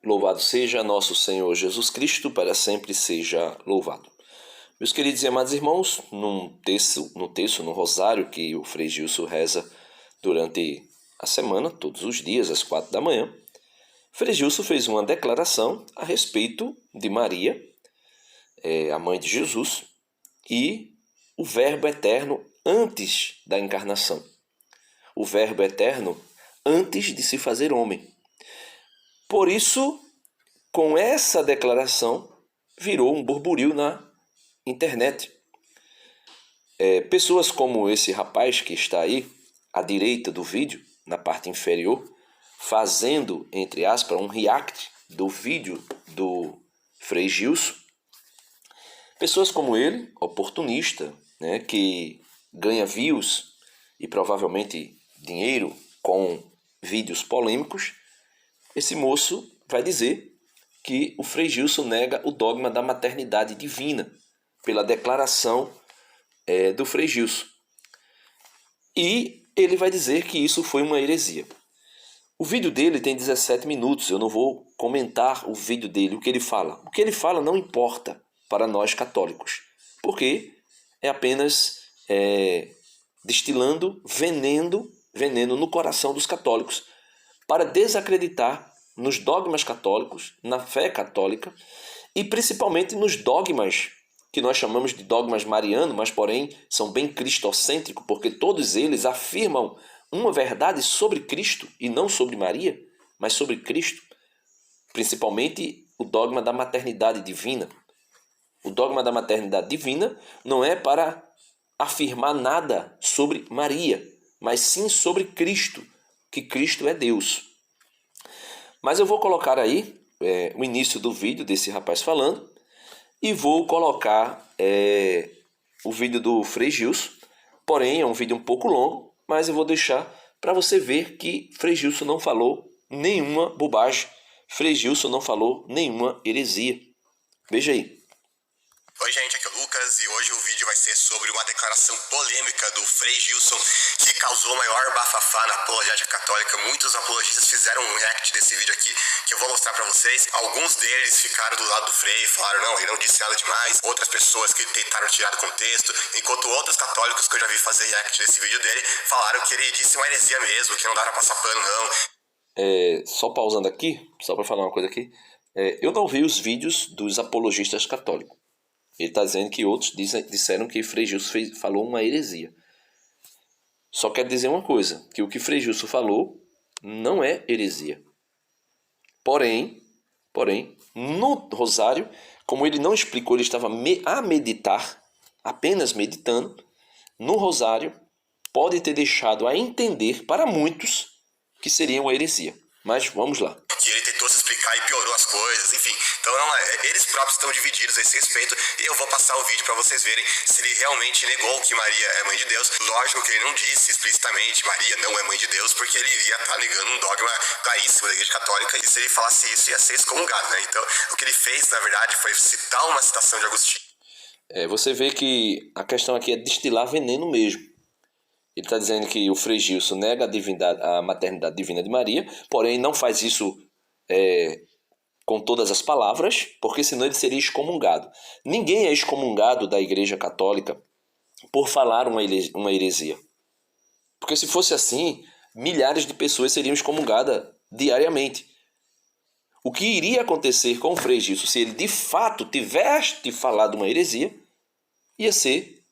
Louvado seja nosso Senhor Jesus Cristo, para sempre seja louvado. Meus queridos e amados irmãos, no rosário que o Frei Gilson reza durante a semana, todos os dias, às 4 da manhã, Frei Gilson fez uma declaração a respeito de Maria, a mãe de Jesus, e o Verbo eterno antes da encarnação. O Verbo eterno antes de se fazer homem. Por isso, com essa declaração, virou um burburinho na internet. Pessoas como esse rapaz que está aí, à direita do vídeo, na parte inferior, fazendo, entre aspas, um react do vídeo do Frei Gilson. Pessoas como ele, oportunista, né, que ganha views e provavelmente dinheiro com vídeos polêmicos, esse moço vai dizer que o Frei Gilson nega o dogma da maternidade divina pela declaração do Frei Gilson. E ele vai dizer que isso foi uma heresia. O vídeo dele tem 17 minutos, eu não vou comentar o vídeo dele, o que ele fala. O que ele fala não importa para nós católicos, porque é apenas destilando veneno no coração dos católicos para desacreditar nos dogmas católicos, na fé católica e principalmente nos dogmas que nós chamamos de dogmas marianos, mas porém são bem cristocêntricos, porque todos eles afirmam uma verdade sobre Cristo e não sobre Maria, mas sobre Cristo, principalmente o dogma da maternidade divina. O dogma da maternidade divina não é para afirmar nada sobre Maria, mas sim sobre Cristo, que Cristo é Deus. Mas eu vou colocar aí o início do vídeo desse rapaz falando e vou colocar o vídeo do Frei Gilson, porém é um vídeo um pouco longo, mas eu vou deixar para você ver que Frei Gilson não falou nenhuma bobagem, Frei Gilson não falou nenhuma heresia. Veja aí. Oi gente, aqui é o Lucas e hoje o vídeo vai ser sobre uma declaração polêmica do Frei Gilson que causou o maior bafafá na apologética católica. Muitos apologistas fizeram um react desse vídeo aqui que eu vou mostrar pra vocês. Alguns deles ficaram do lado do Frei e falaram não, ele não disse nada demais. Outras pessoas que tentaram tirar do contexto, enquanto outros católicos que eu já vi fazer react desse vídeo dele falaram que ele disse uma heresia mesmo, que não dá pra passar pano não. Só pausando aqui, só para falar uma coisa aqui, eu não vi os vídeos dos apologistas católicos. Ele está dizendo que outros disseram que Frei Gilson falou uma heresia. Só quero dizer uma coisa, que o que Frei Gilson falou não é heresia. Porém, no rosário, como ele não explicou, ele estava a meditar, apenas meditando, no rosário pode ter deixado a entender para muitos que seria uma heresia. Mas vamos lá. Que ele tentou se explicar e piorou as coisas, enfim. Então eles próprios estão divididos a esse respeito e eu vou passar o vídeo para vocês verem se ele realmente negou que Maria é mãe de Deus. Lógico que ele não disse explicitamente Maria não é mãe de Deus, porque ele iria estar negando um dogma claríssimo da Igreja Católica e se ele falasse isso ia ser excomungado, né? Então o que ele fez na verdade foi citar uma citação de Agostinho. Você vê que a questão aqui é destilar veneno mesmo. Ele está dizendo que o Frei Gilson nega a maternidade divina de Maria, porém não faz isso com todas as palavras, porque senão ele seria excomungado. Ninguém é excomungado da Igreja Católica por falar uma heresia. Porque se fosse assim, milhares de pessoas seriam excomungadas diariamente. O que iria acontecer com o Frei Gilson, se ele de fato tivesse falado uma heresia, ia ser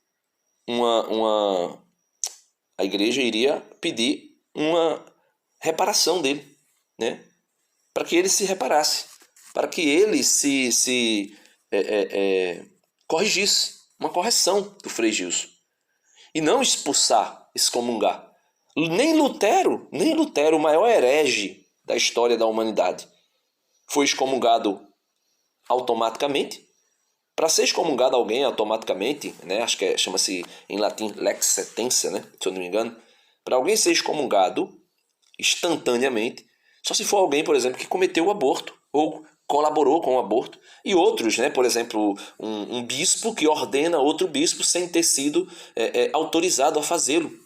a igreja iria pedir uma reparação dele, né? Para que ele se reparasse, para que ele se corrigisse, uma correção do Frei Gilson. E não expulsar, excomungar. Nem Lutero, o maior herege da história da humanidade, foi excomungado automaticamente. Para ser excomungado alguém automaticamente, né, acho que chama-se em latim lex sententia, né, se eu não me engano, para alguém ser excomungado instantaneamente, só se for alguém, por exemplo, que cometeu o aborto ou colaborou com o aborto, e outros, né, por exemplo, um bispo que ordena outro bispo sem ter sido autorizado a fazê-lo.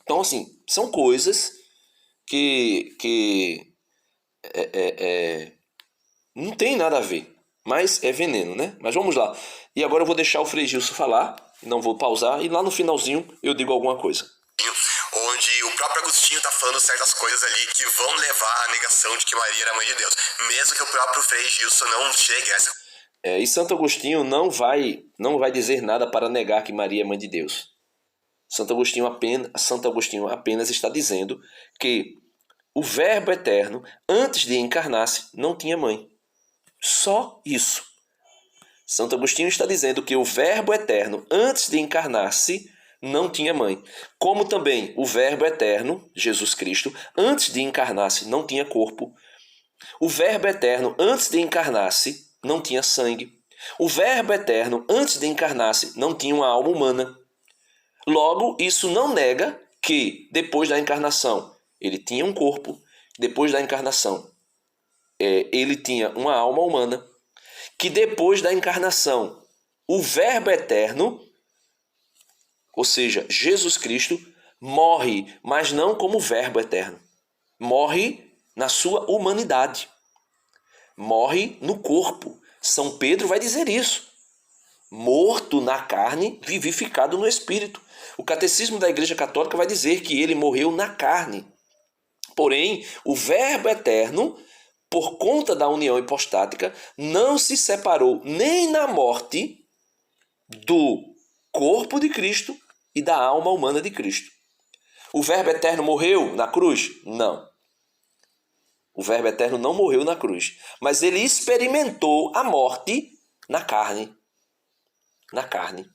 Então, assim, são coisas que Não tem nada a ver, mas é veneno, né? Mas vamos lá. E agora eu vou deixar o Frei Gilson falar, não vou pausar, e lá no finalzinho eu digo alguma coisa. Onde o próprio Agostinho está falando certas coisas ali que vão levar à negação de que Maria era mãe de Deus, mesmo que o próprio Frei Gilson não chegue a essa. E Santo Agostinho não vai dizer nada para negar que Maria é mãe de Deus. Santo Agostinho apenas está dizendo que o Verbo eterno, antes de encarnar-se, não tinha mãe. Só isso. Santo Agostinho está dizendo que o Verbo eterno, antes de encarnar-se, não tinha mãe. Como também o Verbo eterno, Jesus Cristo, antes de encarnar-se, não tinha corpo. O Verbo eterno, antes de encarnar-se, não tinha sangue. O Verbo eterno, antes de encarnar-se, não tinha uma alma humana. Logo, isso não nega que, depois da encarnação, ele tinha um corpo. Depois da encarnação, ele tinha uma alma humana. Que depois da encarnação, o Verbo eterno, ou seja, Jesus Cristo, morre, mas não como Verbo eterno. Morre na sua humanidade. Morre no corpo. São Pedro vai dizer isso. Morto na carne, vivificado no espírito. O catecismo da Igreja Católica vai dizer que ele morreu na carne. Porém, o Verbo eterno, por conta da união hipostática, não se separou nem na morte do corpo de Cristo e da alma humana de Cristo. O Verbo eterno morreu na cruz? Não. O Verbo eterno não morreu na cruz, mas ele experimentou a morte na carne. Na carne.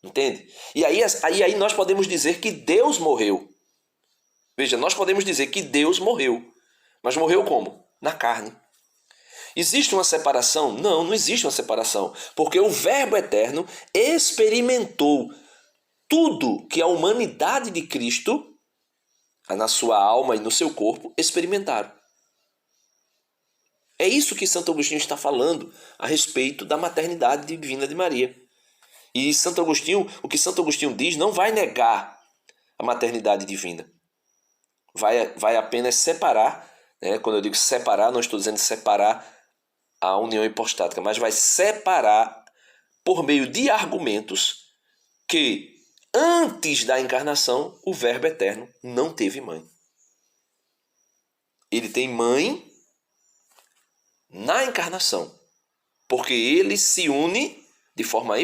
Entende? E aí nós podemos dizer que Deus morreu. Veja, nós podemos dizer que Deus morreu. Mas morreu como? Na carne. Existe uma separação? Não, não existe uma separação. Porque o Verbo eterno experimentou tudo que a humanidade de Cristo, na sua alma e no seu corpo, experimentaram. É isso que Santo Agostinho está falando a respeito da maternidade divina de Maria. E Santo Agostinho, o que Santo Agostinho diz, não vai negar a maternidade divina. Vai apenas separar, né? Quando eu digo separar, não estou dizendo separar a união hipostática, mas vai separar por meio de argumentos que antes da encarnação o Verbo eterno não teve mãe. Ele tem mãe na encarnação, porque ele se une de forma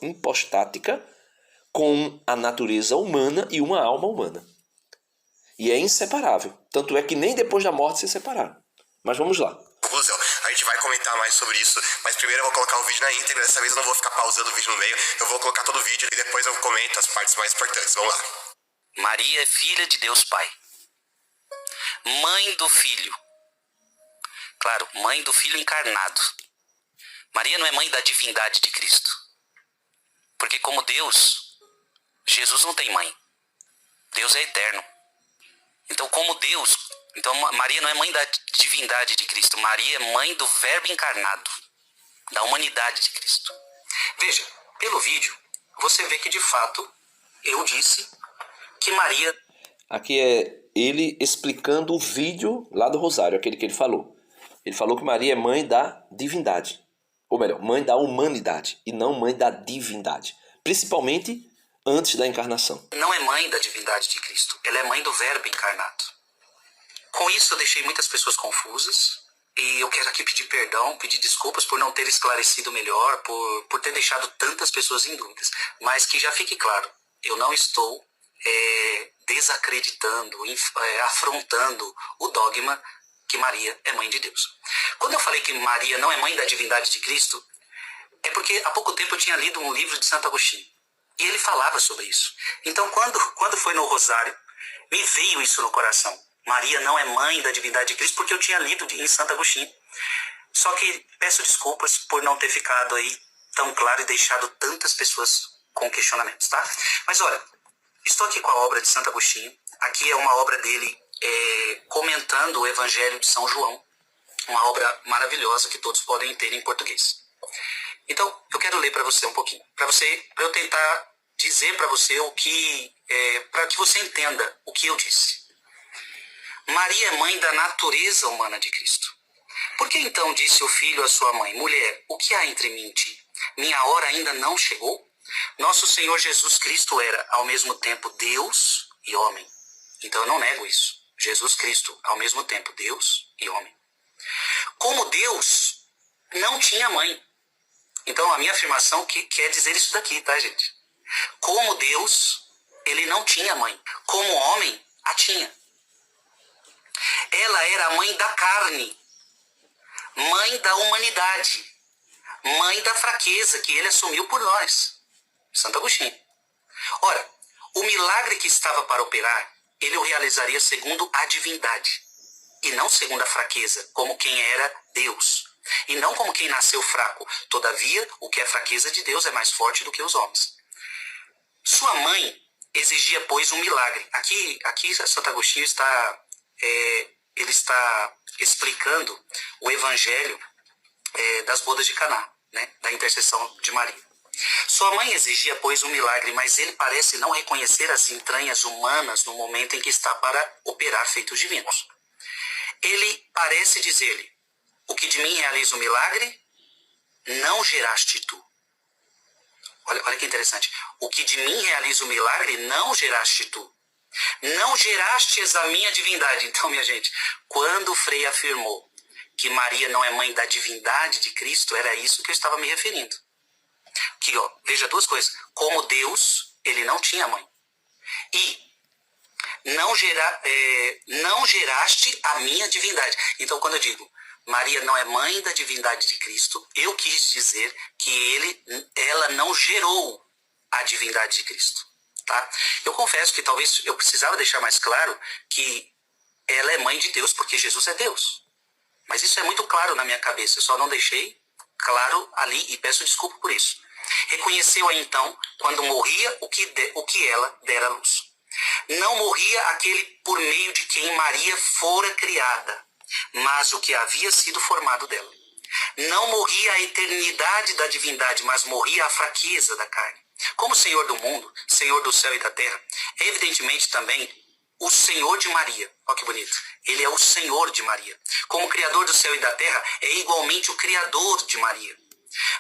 hipostática com a natureza humana e uma alma humana. E é inseparável. Tanto é que nem depois da morte se separaram. Mas vamos lá. Conclusão. A gente vai comentar mais sobre isso, mas primeiro eu vou colocar o vídeo na íntegra. Dessa vez eu não vou ficar pausando o vídeo no meio. Eu vou colocar todo o vídeo e depois eu comento as partes mais importantes. Vamos lá. Maria é filha de Deus Pai. Mãe do Filho. Claro, mãe do Filho encarnado. Maria não é mãe da divindade de Cristo. Porque como Deus, Jesus não tem mãe. Deus é eterno. Então como Deus, Maria não é mãe da divindade de Cristo. Maria é mãe do Verbo encarnado, da humanidade de Cristo. Veja, pelo vídeo, você vê que de fato eu disse que Maria... Aqui é ele explicando o vídeo lá do Rosário, aquele que ele falou. Ele falou que Maria é mãe da divindade. Ou melhor, mãe da humanidade e não mãe da divindade. Principalmente antes da encarnação. Não é mãe da divindade de Cristo. Ela é mãe do Verbo encarnado. Com isso eu deixei muitas pessoas confusas. E eu quero aqui pedir perdão, pedir desculpas por não ter esclarecido melhor, por ter deixado tantas pessoas em dúvidas. Mas que já fique claro, eu não estou desacreditando, afrontando o dogma que Maria é mãe de Deus. Quando eu falei que Maria não é mãe da divindade de Cristo, é porque há pouco tempo eu tinha lido um livro de Santo Agostinho. E ele falava sobre isso. Então, quando foi no Rosário, me veio isso no coração. Maria não é mãe da divindade de Cristo, porque eu tinha lido em Santo Agostinho. Só que peço desculpas por não ter ficado aí tão claro e deixado tantas pessoas com questionamentos, tá? Mas olha, estou aqui com a obra de Santo Agostinho. Aqui é uma obra dele comentando o Evangelho de São João. Uma obra maravilhosa que todos podem ter em português. Então, eu quero ler para você um pouquinho. Para eu tentar dizer para você o que... para que você entenda o que eu disse. Maria é mãe da natureza humana de Cristo. Por que então disse o filho à sua mãe: mulher, o que há entre mim e ti? Minha hora ainda não chegou? Nosso Senhor Jesus Cristo era, ao mesmo tempo, Deus e homem. Então eu não nego isso. Jesus Cristo, ao mesmo tempo, Deus e homem. Como Deus, não tinha mãe. Então a minha afirmação quer dizer isso daqui, tá, gente? Como Deus, ele não tinha mãe. Como homem, a tinha. Ela era a mãe da carne, mãe da humanidade, mãe da fraqueza que ele assumiu por nós. Santo Agostinho. Ora, o milagre que estava para operar, ele o realizaria segundo a divindade, e não segundo a fraqueza, como quem era Deus, e não como quem nasceu fraco. Todavia, o que é fraqueza de Deus é mais forte do que os homens. Sua mãe exigia, pois, um milagre. Aqui Santo Agostinho ele está explicando o evangelho das bodas de Caná, né, da intercessão de Maria. Sua mãe exigia, pois, um milagre, mas ele parece não reconhecer as entranhas humanas no momento em que está para operar feitos divinos. Ele parece dizer-lhe: o que de mim realiza o milagre, não geraste tu. Olha que interessante. O que de mim realiza o milagre, não geraste tu. Não gerastes a minha divindade. Então, minha gente, quando o Frei afirmou que Maria não é mãe da divindade de Cristo, era isso que eu estava me referindo. Que, veja duas coisas. Como Deus, ele não tinha mãe. E não geraste a minha divindade. Então, quando eu digo Maria não é mãe da divindade de Cristo, eu quis dizer que ela não gerou a divindade de Cristo. Tá? Eu confesso que talvez eu precisava deixar mais claro que ela é mãe de Deus porque Jesus é Deus. Mas isso é muito claro na minha cabeça, eu só não deixei claro ali e peço desculpa por isso. Reconheceu-a então quando morria o que ela dera à luz. Não morria aquele por meio de quem Maria fora criada, mas o que havia sido formado dela. Não morria a eternidade da divindade, mas morria a fraqueza da carne. Como Senhor do mundo, Senhor do céu e da terra, é evidentemente também o Senhor de Maria. Olha que bonito. Ele é o Senhor de Maria. Como Criador do céu e da terra, é igualmente o Criador de Maria.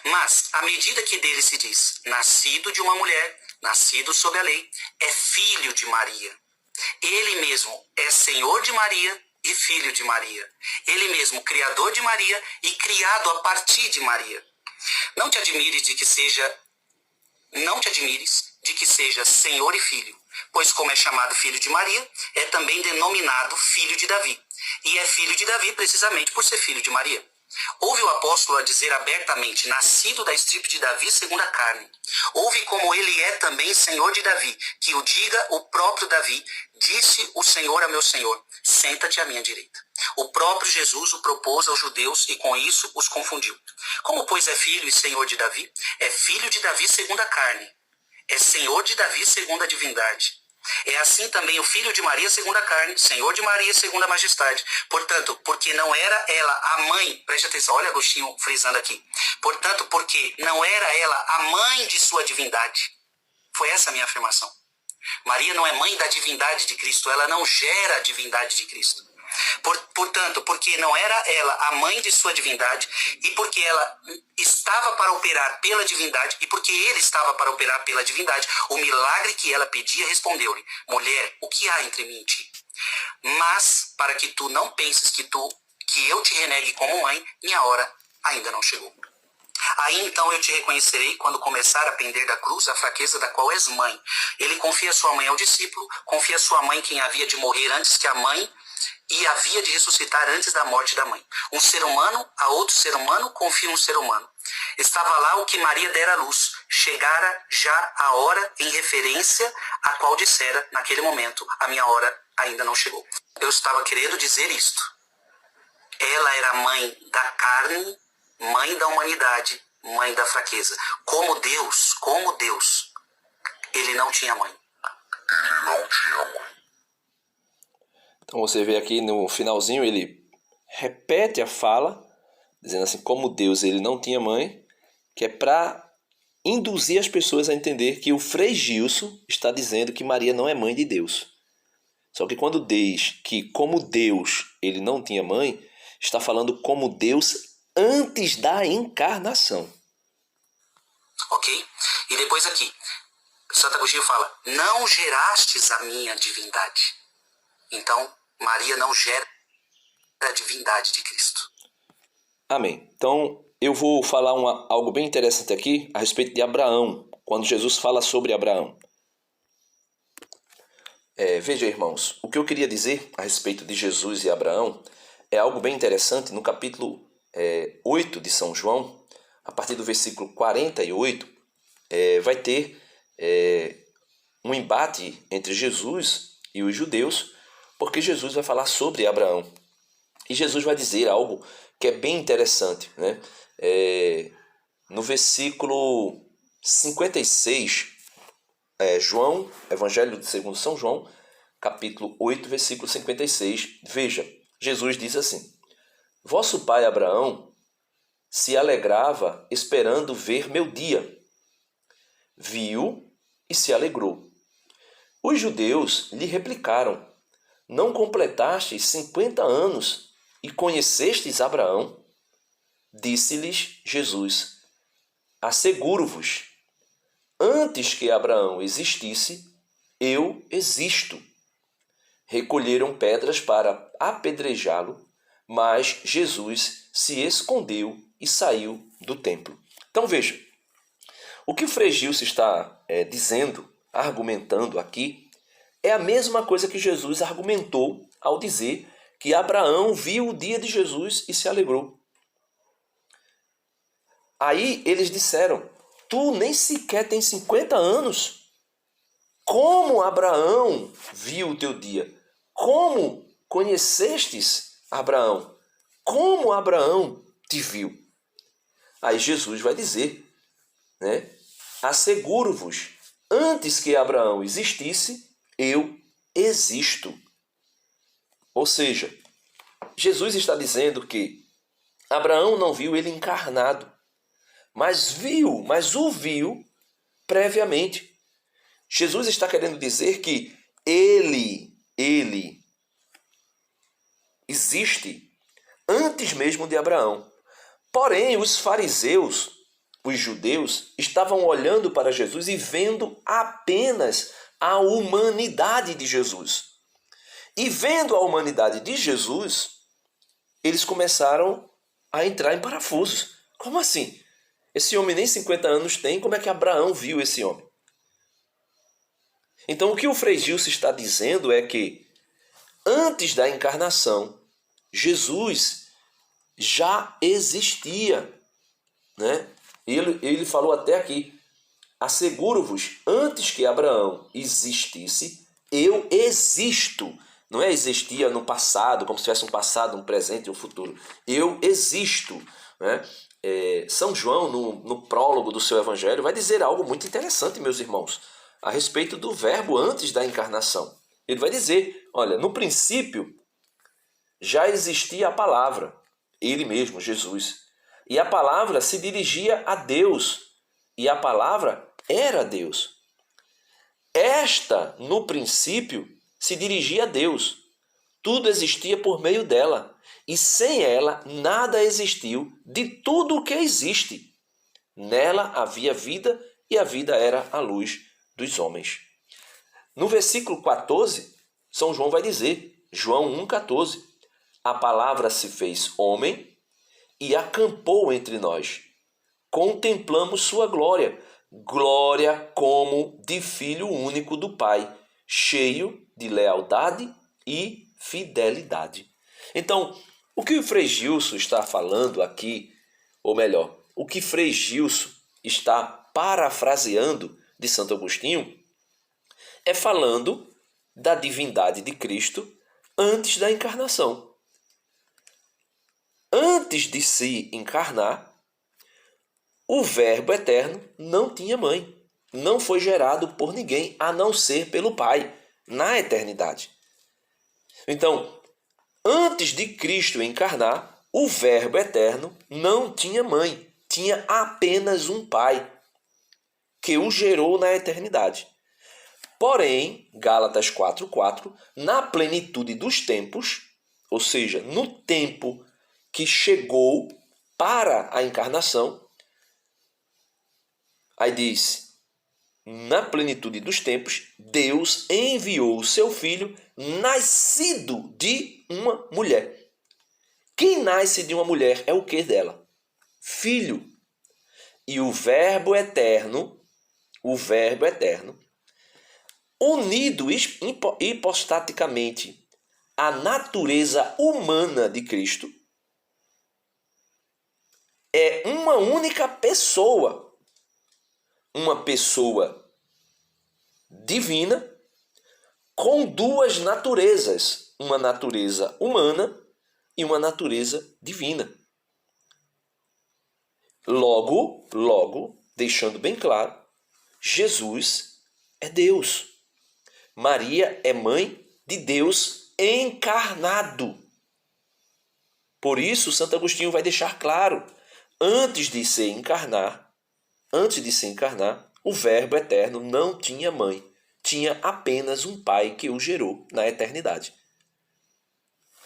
Mas, à medida que dele se diz, nascido de uma mulher, nascido sob a lei, é filho de Maria. Ele mesmo é Senhor de Maria e filho de Maria. Ele mesmo Criador de Maria e criado a partir de Maria. Não te admires de que seja Senhor e Filho, pois como é chamado filho de Maria, é também denominado filho de Davi. E é filho de Davi precisamente por ser filho de Maria. Ouve o apóstolo a dizer abertamente, nascido da estirpe de Davi segundo a carne. Ouve como ele é também Senhor de Davi, que o diga o próprio Davi, disse o Senhor a meu Senhor, senta-te à minha direita. O próprio Jesus o propôs aos judeus e com isso os confundiu. Como, pois, é filho e Senhor de Davi? É filho de Davi segundo a carne. É Senhor de Davi segundo a divindade. É assim também o filho de Maria segundo a carne, Senhor de Maria segundo a majestade. Portanto, porque não era ela a mãe, preste atenção, olha Agostinho frisando aqui. Portanto, porque não era ela a mãe de sua divindade. Foi essa a minha afirmação. Maria não é mãe da divindade de Cristo, ela não gera a divindade de Cristo. Portanto, porque não era ela a mãe de sua divindade, e porque ela estava para operar pela divindade, e porque ele estava para operar pela divindade, o milagre que ela pedia respondeu-lhe: mulher, o que há entre mim e ti? Mas, para que tu não penses que eu te renegue como mãe, minha hora ainda não chegou. Aí então eu te reconhecerei quando começar a pender da cruz a fraqueza da qual és mãe. Ele confia sua mãe ao discípulo, confia sua mãe quem havia de morrer antes que a mãe, e havia de ressuscitar antes da morte da mãe. Um ser humano a outro ser humano confia um ser humano. Estava lá o que Maria dera à luz. Chegara já a hora em referência a qual dissera, naquele momento, a minha hora ainda não chegou. Eu estava querendo dizer isto. Ela era mãe da carne, mãe da humanidade, mãe da fraqueza. Como Deus, ele não tinha mãe. Ele não tinha mãe. Então você vê aqui no finalzinho, ele repete a fala, dizendo assim, como Deus ele não tinha mãe, que é para induzir as pessoas a entender que o Frei Gilson está dizendo que Maria não é mãe de Deus. Só que quando diz que como Deus ele não tinha mãe, está falando como Deus antes da encarnação. Ok? E depois aqui, Santo Agostinho fala, não gerastes a minha divindade. Então, Maria não gera a divindade de Cristo. Amém. Então, eu vou falar algo bem interessante aqui a respeito de Abraão, quando Jesus fala sobre Abraão. Veja, irmãos, o que eu queria dizer a respeito de Jesus e Abraão é algo bem interessante. No capítulo 8 de São João, a partir do versículo 48, vai ter um embate entre Jesus e os judeus, porque Jesus vai falar sobre Abraão. E Jesus vai dizer algo que é bem interessante, né? No versículo 56, João, Evangelho segundo São João, capítulo 8, versículo 56. Veja, Jesus diz assim: vosso pai Abraão se alegrava esperando ver meu dia. Viu e se alegrou. Os judeus lhe replicaram: não completastes 50 anos e conhecestes Abraão? Disse-lhes Jesus: asseguro-vos, antes que Abraão existisse, eu existo. Recolheram pedras para apedrejá-lo, mas Jesus se escondeu e saiu do templo. Então veja, o que Frei Gilson está dizendo, argumentando aqui, é a mesma coisa que Jesus argumentou ao dizer que Abraão viu o dia de Jesus e se alegrou. Aí eles disseram: tu nem sequer tem 50 anos. Como Abraão viu o teu dia? Como conhecestes Abraão? Como Abraão te viu? Aí Jesus vai dizer, né? Asseguro-vos, antes que Abraão existisse, eu existo. Ou seja, Jesus está dizendo que Abraão não viu ele encarnado, mas o viu previamente. Jesus está querendo dizer que ele existe antes mesmo de Abraão. Porém, os fariseus, os judeus, estavam olhando para Jesus e vendo apenas a humanidade de Jesus. E vendo a humanidade de Jesus, eles começaram a entrar em parafusos. Como assim? Esse homem nem 50 anos tem, como é que Abraão viu esse homem? Então o que o Frei Gilson está dizendo é que antes da encarnação, Jesus já existia, né? Ele falou até aqui: asseguro-vos, antes que Abraão existisse, eu existo. Não é existia no passado, como se tivesse um passado, um presente e um futuro. Eu existo, né? São João, no prólogo do seu evangelho, vai dizer algo muito interessante, meus irmãos, a respeito do verbo antes da encarnação. Ele vai dizer: olha, no princípio já existia a palavra, ele mesmo, Jesus. E a palavra se dirigia a Deus, e a palavra era Deus. Esta, no princípio, se dirigia a Deus. Tudo existia por meio dela, e sem ela nada existiu de tudo o que existe. Nela havia vida, e a vida era a luz dos homens. No versículo 14, São João vai dizer, João 1,14, a palavra se fez homem e acampou entre nós. Contemplamos sua glória, glória como de Filho único do Pai, cheio de lealdade e fidelidade. Então, o que o Frei Gilson está falando aqui, ou melhor, o que Frei Gilson está parafraseando de Santo Agostinho, é falando da divindade de Cristo antes da encarnação. Antes de se encarnar, o Verbo eterno não tinha mãe. Não foi gerado por ninguém, a não ser pelo Pai, na eternidade. Então, antes de Cristo encarnar, o Verbo eterno não tinha mãe. Tinha apenas um Pai, que o gerou na eternidade. Porém, Gálatas 4,4, na plenitude dos tempos, ou seja, no tempo que chegou para a encarnação. Aí diz, na plenitude dos tempos, Deus enviou o seu Filho, nascido de uma mulher. Quem nasce de uma mulher é o que dela? Filho. E o Verbo eterno, unido hipostaticamente à natureza humana de Cristo, é uma única pessoa, uma pessoa divina com duas naturezas, uma natureza humana e uma natureza divina. Logo, deixando bem claro, Jesus é Deus. Maria é mãe de Deus encarnado. Por isso, Santo Agostinho vai deixar claro, antes de se encarnar, o Verbo eterno não tinha mãe, tinha apenas um pai que o gerou na eternidade.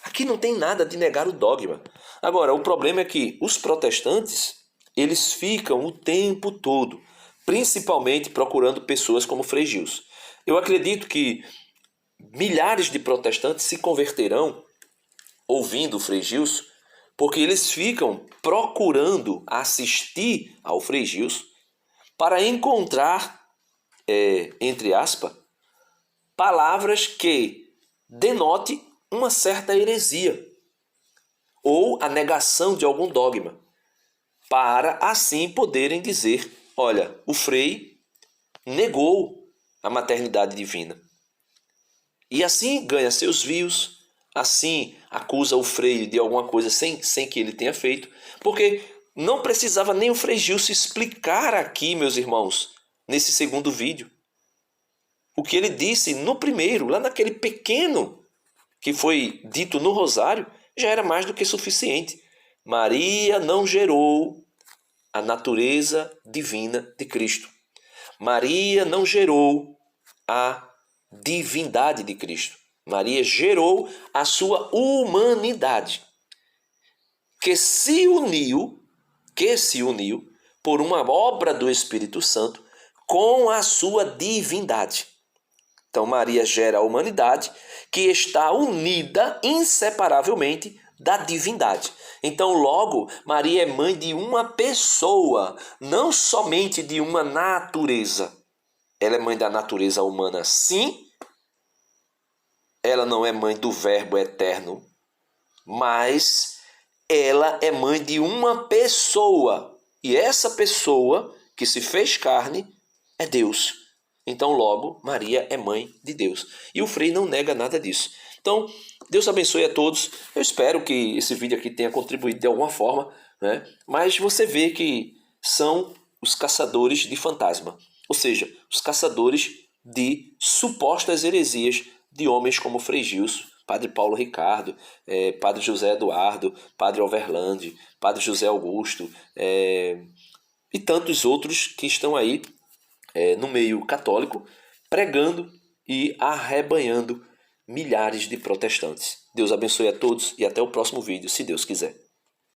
Aqui não tem nada de negar o dogma. Agora, o problema é que os protestantes, eles ficam o tempo todo, principalmente procurando pessoas como Frei Gilson. Eu acredito que milhares de protestantes se converterão ouvindo o Frei Gilson, porque eles ficam procurando assistir ao Frei Gilson para encontrar, entre aspas, palavras que denotem uma certa heresia ou a negação de algum dogma, para assim poderem dizer, olha, o Frei negou a maternidade divina. E assim ganha seus views, assim acusa o Frei de alguma coisa sem que ele tenha feito, porque não precisava nem o Frei Gilson explicar aqui, meus irmãos, nesse segundo vídeo. O que ele disse no primeiro, lá naquele pequeno que foi dito no Rosário, já era mais do que suficiente. Maria não gerou a natureza divina de Cristo. Maria não gerou a divindade de Cristo. Maria gerou a sua humanidade, que se uniu por uma obra do Espírito Santo com a sua divindade. Então Maria gera a humanidade que está unida inseparavelmente da divindade. Então, logo, Maria é mãe de uma pessoa, não somente de uma natureza. Ela é mãe da natureza humana, sim. Ela não é mãe do Verbo eterno, mas ela é mãe de uma pessoa. E essa pessoa que se fez carne é Deus. Então, logo, Maria é mãe de Deus. E o Frei não nega nada disso. Então, Deus abençoe a todos. Eu espero que esse vídeo aqui tenha contribuído de alguma forma, né? Mas você vê que são os caçadores de fantasma. Ou seja, os caçadores de supostas heresias de homens como Frei Gilson, Padre Paulo Ricardo, Padre José Eduardo, Padre Overland, Padre José Augusto, e tantos outros que estão aí no meio católico, pregando e arrebanhando milhares de protestantes. Deus abençoe a todos e até o próximo vídeo, se Deus quiser.